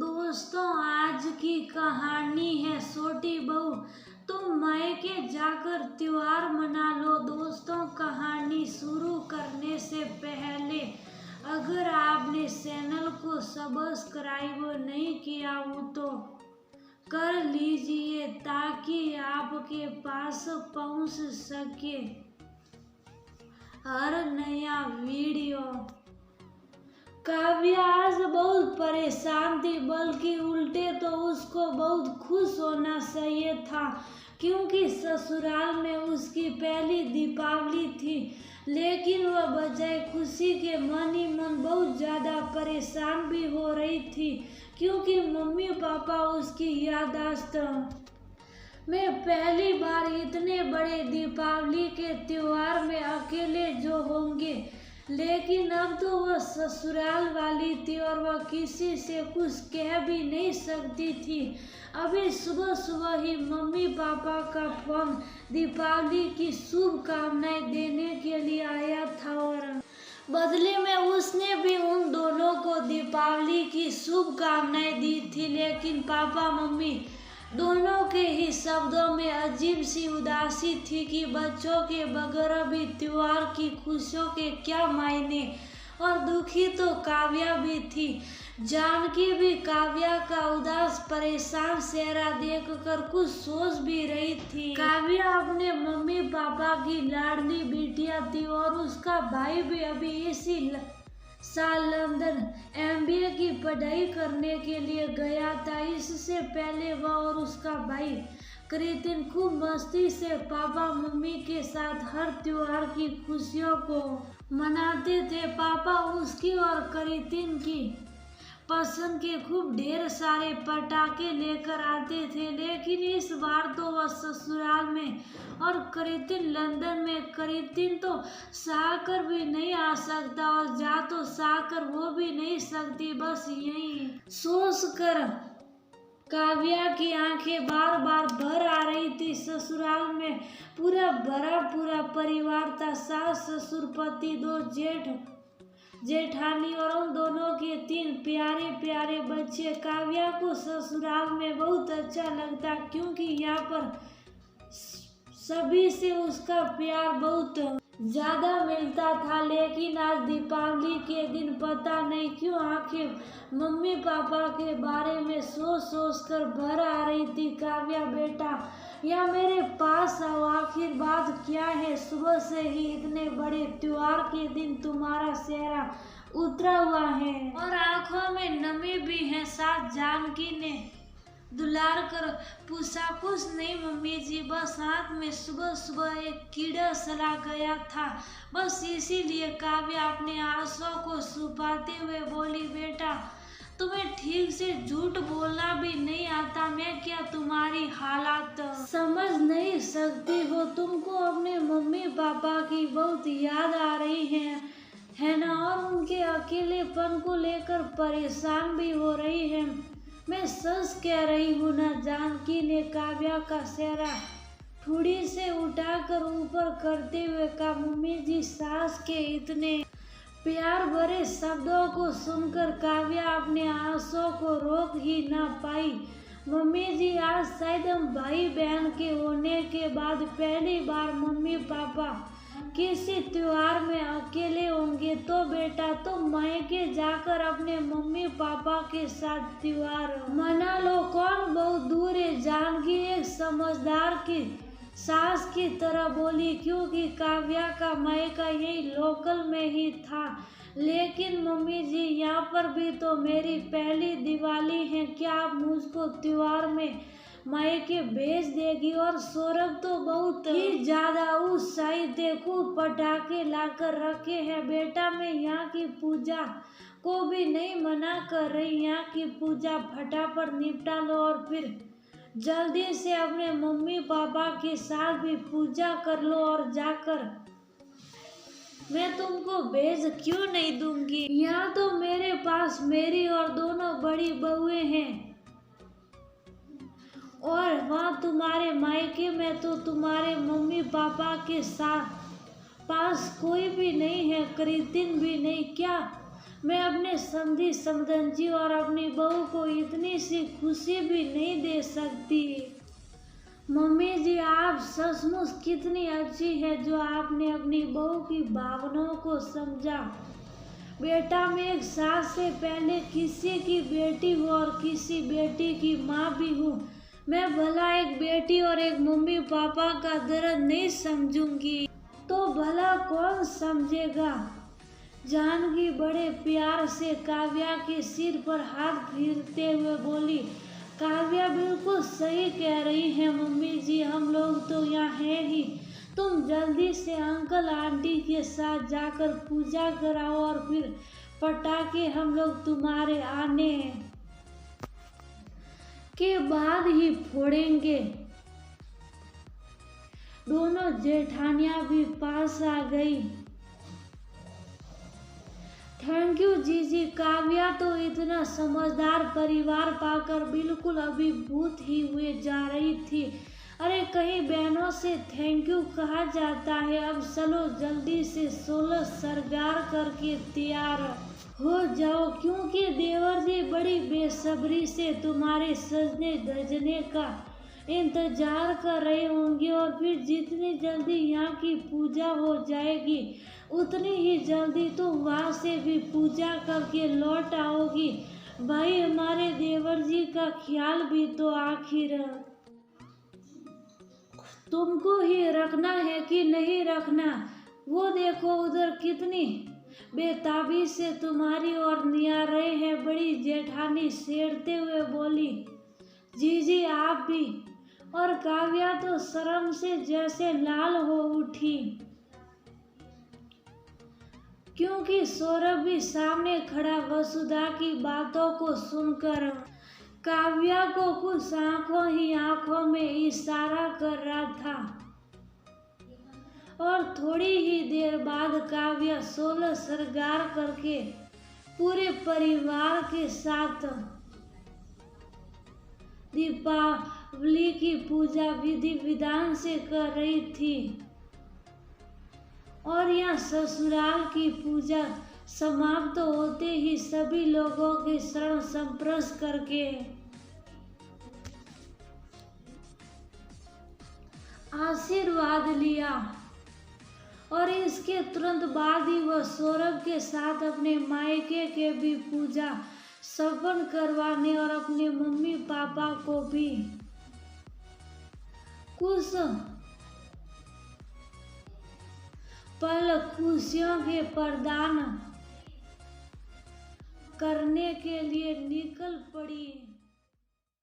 दोस्तों, आज की कहानी है छोटी बहू। तुम मायके जाकर त्योहार मना लो। दोस्तों, कहानी शुरू करने से पहले अगर आपने चैनल को सब्सक्राइब नहीं किया हो तो कर लीजिए ताकि आपके पास पहुंच सके हर नया वीडियो। काव्या आज बहुत परेशान थी, बल्कि उल्टे तो उसको बहुत खुश होना चाहिए था क्योंकि ससुराल में उसकी पहली दीपावली थी। लेकिन वह बजाय खुशी के मन ही मन बहुत ज़्यादा परेशान भी हो रही थी क्योंकि मम्मी पापा उसकी याददाश्त में पहली बार इतने बड़े दीपावली के त्योहार में अकेले जो होंगे। लेकिन अब तो वह ससुराल वाली थी और वह किसी से कुछ कह भी नहीं सकती थी। अभी सुबह सुबह ही मम्मी पापा का फोन दीपावली की शुभकामनाएं देने के लिए आया था और बदले में उसने भी उन दोनों को दीपावली की शुभकामनाएं दी थी। लेकिन पापा मम्मी दोनों के ही शब्दों में अजीब सी उदासी थी कि बच्चों के बगैर भी त्योहार की खुशियों के क्या मायने। और दुखी तो काव्या भी थी। जानकी भी काव्या का उदास परेशान चेहरा देखकर कुछ सोच भी रही थी। काव्या अपने मम्मी पापा की लाडली बिटिया थी और उसका भाई भी अभी इसी साल लंदन MBA की पढ़ाई करने के लिए गया था। इससे पहले वह और उसका भाई कृतिन खूब मस्ती से पापा मम्मी के साथ हर त्योहार की खुशियों को मनाते थे। पापा उसकी और कृतिन की पसंद के खूब ढेर सारे पटाखे लेकर आते थे। लेकिन इस बार तो वह ससुराल में और कृतिन लंदन में। कृतिन तो साकर भी नहीं आ सकता और जा तो साकर वो भी नहीं सकती। बस यही सोच कर काव्या की आंखें बार बार भर आ रही थी। ससुराल में पूरा परिवार था। सास ससुर पति दो जेठानी और उन दोनों के 3 प्यारे प्यारे बच्चे। काव्या को ससुराल में बहुत अच्छा लगता क्योंकि यहाँ पर सभी से उसका प्यार बहुत ज्यादा मिलता था। लेकिन आज दीपावली के दिन पता नहीं क्यों आंखें मम्मी पापा के बारे में सोच कर भर आ रही थी। काव्या बेटा, या मेरे पास आओ। आखिर बात क्या है? सुबह से ही इतने बड़े त्योहार के दिन तुम्हारा चेहरा उतरा हुआ है और आंखों में नमी भी है। साथ जानकी ने दुलार कर पूछा। कुछ नहीं मम्मी जी, बस आँख में सुबह सुबह एक कीड़ा चला गया था, बस इसीलिए। काव्या अपने आंसुओं को छुपाते हुए बोली। बेटा, तुम्हें ठीक से झूठ बोलना भी नहीं आता। मैं क्या तुम्हारी हालात समझ नहीं सकती हो? तुमको अपने मम्मी पापा की बहुत याद आ रही है ना, और उनके अकेलेपन को लेकर परेशान भी हो रही है। मैं सच कह रही हूँ ना? जानकी ने काव्या का चेहरा ठुड़ी से उठाकर ऊपर करते हुए कहा। मम्मी जी, सास के इतने प्यार भरे शब्दों को सुनकर काव्या अपने आंसुओं को रोक ही ना पाई। मम्मी जी, आज शायद हम भाई बहन के होने के बाद पहली बार मम्मी पापा किसी त्योहार में अकेले होंगे। तो बेटा, तुम मायके जाकर अपने मम्मी पापा के साथ त्योहार मना लो। कौन बहुत दूर है? जानकी एक समझदार की सास की तरह बोली क्योंकि काव्या का मायका यही लोकल में ही था। लेकिन मम्मी जी, यहाँ पर भी तो मेरी पहली दिवाली है। क्या आप मुझको त्योहार में मायके भेज देगी? और सौरभ तो बहुत ही ज्यादा उत्साहित थे। खूब पटाखे लाकर रखे हैं। बेटा, मैं यहाँ की पूजा को भी नहीं मना कर रही। यहाँ की पूजा फटाफट निपटा लो और फिर जल्दी से अपने मम्मी पापा के साथ भी पूजा कर लो। और जाकर मैं तुमको भेज क्यों नहीं दूंगी? यहाँ तो मेरे पास मेरी और दोनों बड़ी बहुएं हैं और वहाँ तुम्हारे मायके में तो तुम्हारे मम्मी पापा के साथ पास कोई भी नहीं है, कृतिन भी नहीं। क्या मैं अपने समधी समधन और अपनी बहू को इतनी सी खुशी भी नहीं दे सकती। मम्मी जी, आप सचमुच कितनी अच्छी है जो आपने अपनी बहू की भावनाओं को समझा। बेटा, मैं एक सास से पहले किसी की बेटी हूँ और किसी बेटी की माँ भी हूँ। मैं भला एक बेटी और एक मम्मी पापा का दर्द नहीं समझूंगी तो भला कौन समझेगा। जानकी बड़े प्यार से काव्या के सिर पर हाथ फेरते हुए बोली, काव्या बिल्कुल सही कह रही है मम्मी जी, हम लोग तो यहाँ हैं ही। तुम जल्दी से अंकल आंटी के साथ जाकर पूजा कराओ और फिर पटाखे हम लोग तुम्हारे आने के बाद ही फोड़ेंगे। दोनों जेठानियां भी पास आ गई। थैंक यू जीजी। काव्या तो इतना समझदार परिवार पाकर बिल्कुल अभिभूत ही हुए जा रही थी। अरे, कहीं बहनों से थैंक यू कहा जाता है। अब चलो जल्दी से 16 श्रृंगार करके तैयार हो जाओ, क्योंकि देवर जी बड़ी बेसब्री से तुम्हारे सजने धजने का इंतजार कर रहे होंगे और फिर जितनी जल्दी यहाँ की पूजा हो जाएगी उतनी ही जल्दी तुम वहाँ से भी पूजा करके लौट आओगी। भाई, हमारे देवर जी का ख्याल भी तो आखिर तुमको ही रखना है कि नहीं रखना। वो देखो उधर कितनी बेताबी से तुम्हारी ओर निहार रहे हैं। बड़ी जेठानी छेड़ते हुए बोली, जीजी आप भी। और काव्या तो शर्म से जैसे लाल हो उठी, क्योंकि सौरभ भी सामने खड़ा वसुधा की बातों को सुनकर काव्या को कुछ आंखों में इशारा कर रहा था। और थोड़ी ही देर बाद काव्या 16 श्रृंगार करके पूरे परिवार के साथ दीपावली की पूजा विधि विधान से कर रही थी। और यहाँ ससुराल की पूजा समाप्त होते ही सभी लोगों के शरण संप्रश करके आशीर्वाद लिया। और इसके तुरंत बाद ही वह सौरभ के साथ अपने मायके के भी पूजा संपन्न करवाने और अपने मम्मी पापा को भी कुछ पल खुशियों के प्रदान करने के लिए निकल पड़ी।